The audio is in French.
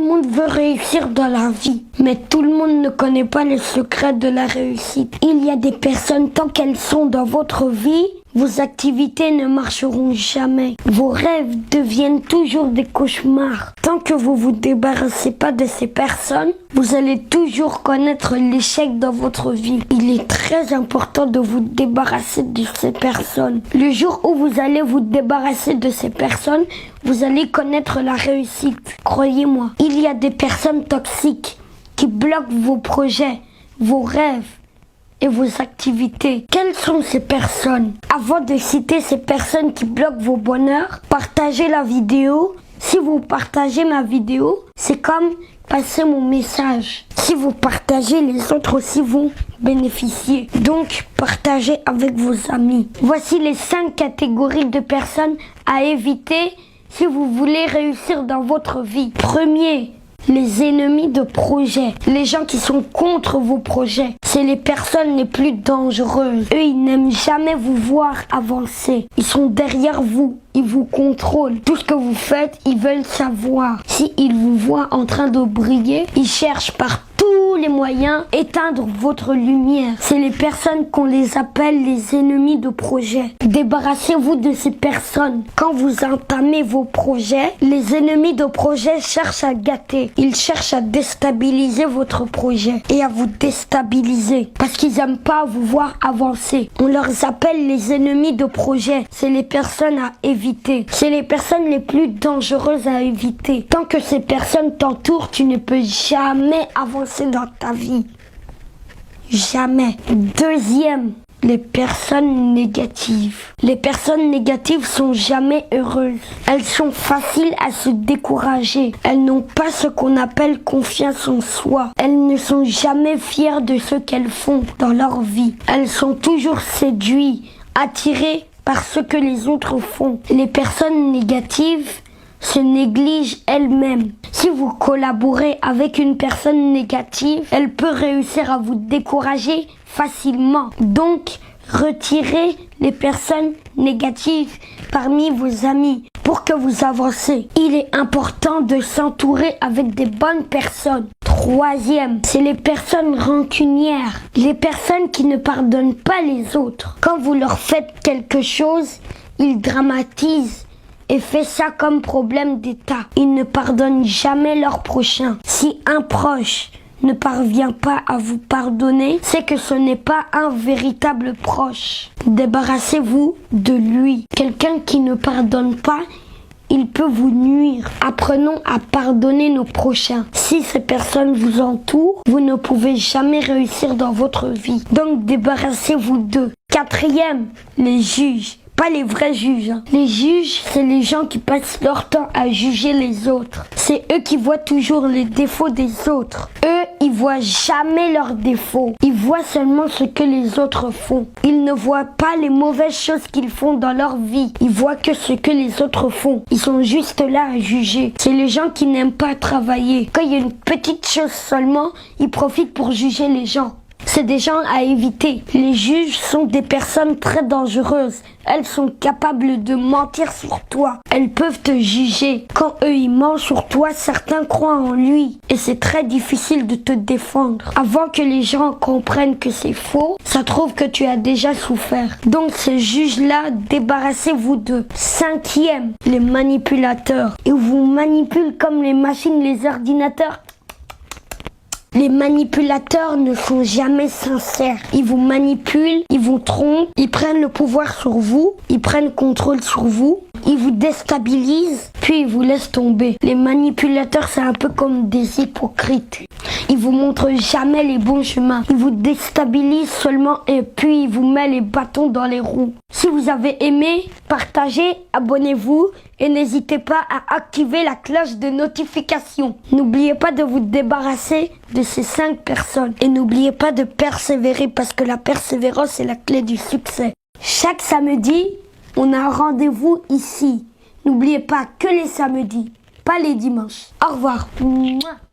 le monde veut réussir dans la vie, mais tout le monde ne connaît pas les secrets de la réussite. Il y a des personnes, tant qu'elles sont dans votre vie, vos activités ne marcheront jamais. Vos rêves deviennent toujours des cauchemars. Tant que vous vous débarrassez pas de ces personnes, vous allez toujours connaître l'échec dans votre vie. Il est très important de vous débarrasser de ces personnes. Le jour où vous allez vous débarrasser de ces personnes, vous allez connaître la réussite. Croyez-moi, il y a des personnes toxiques qui bloquent vos projets, vos rêves et vos activités. Quelles sont ces personnes? Avant de citer ces personnes qui bloquent vos bonheurs, partagez la vidéo. Si vous partagez ma vidéo, c'est comme passer mon message. Si vous partagez, les autres aussi vont bénéficier. Donc, partagez avec vos amis. Voici les 5 catégories de personnes à éviter si vous voulez réussir dans votre vie. Premier, les ennemis de projet, les gens qui sont contre vos projets, c'est les personnes les plus dangereuses. Eux, ils n'aiment jamais vous voir avancer. Ils sont derrière vous, ils vous contrôlent. Tout ce que vous faites, ils veulent savoir. Si ils vous voient en train de briller, ils cherchent par tous les moyens éteindre votre lumière. C'est les personnes qu'on les appelle les ennemis de projet. Débarrassez-vous de ces personnes. Quand vous entamez vos projets, les ennemis de projet cherchent à gâter. Ils cherchent à déstabiliser votre projet et à vous déstabiliser parce qu'ils n'aiment pas vous voir avancer. On leur appelle les ennemis de projet. C'est les personnes à éviter. C'est les personnes les plus dangereuses à éviter. Tant que ces personnes t'entourent, tu ne peux jamais avancer dans ta vie. Jamais. Deuxième, les personnes négatives. Les personnes négatives sont jamais heureuses. Elles sont faciles à se décourager. Elles n'ont pas ce qu'on appelle confiance en soi. Elles ne sont jamais fières de ce qu'elles font dans leur vie. Elles sont toujours séduites, attirées par ce que les autres font. Les personnes négatives se négligent elles-mêmes. Si vous collaborez avec une personne négative, elle peut réussir à vous décourager facilement. Donc, retirez les personnes négatives parmi vos amis pour que vous avancez. Il est important de s'entourer avec des bonnes personnes. Troisième, c'est les personnes rancunières. Les personnes qui ne pardonnent pas les autres. Quand vous leur faites quelque chose, ils dramatisent et fait ça comme problème d'État. Ils ne pardonnent jamais leur prochain. Si un proche ne parvient pas à vous pardonner, c'est que ce n'est pas un véritable proche. Débarrassez-vous de lui. Quelqu'un qui ne pardonne pas, il peut vous nuire. Apprenons à pardonner nos prochains. Si ces personnes vous entourent, vous ne pouvez jamais réussir dans votre vie. Donc débarrassez-vous d'eux. Quatrième, les juges. Pas les vrais juges. Les juges, c'est les gens qui passent leur temps à juger les autres. C'est eux qui voient toujours les défauts des autres. Eux, ils voient jamais leurs défauts. Ils voient seulement ce que les autres font. Ils ne voient pas les mauvaises choses qu'ils font dans leur vie. Ils voient que ce que les autres font. Ils sont juste là à juger. C'est les gens qui n'aiment pas travailler. Quand il y a une petite chose seulement, ils profitent pour juger les gens. C'est des gens à éviter. Les juges sont des personnes très dangereuses. Elles sont capables de mentir sur toi. Elles peuvent te juger. Quand eux ils mentent sur toi, certains croient en lui. Et c'est très difficile de te défendre. Avant que les gens comprennent que c'est faux, ça trouve que tu as déjà souffert. Donc ces juges-là, débarrassez-vous d'eux. Cinquième, les manipulateurs. Ils vous manipulent comme les machines, les ordinateurs. Les manipulateurs ne sont jamais sincères. Ils vous manipulent, ils vous trompent, ils prennent le pouvoir sur vous, ils prennent contrôle sur vous, ils vous déstabilisent, puis ils vous laissent tomber. Les manipulateurs, c'est un peu comme des hypocrites. Ils vous montrent jamais les bons chemins. Ils vous déstabilisent seulement et puis ils vous mettent les bâtons dans les roues. Si vous avez aimé, partagez, abonnez-vous et n'hésitez pas à activer la cloche de notification. N'oubliez pas de vous débarrasser de ces 5 personnes. Et n'oubliez pas de persévérer parce que la persévérance est la clé du succès. Chaque samedi, on a un rendez-vous ici. N'oubliez pas que les samedis, pas les dimanches. Au revoir. Mouah.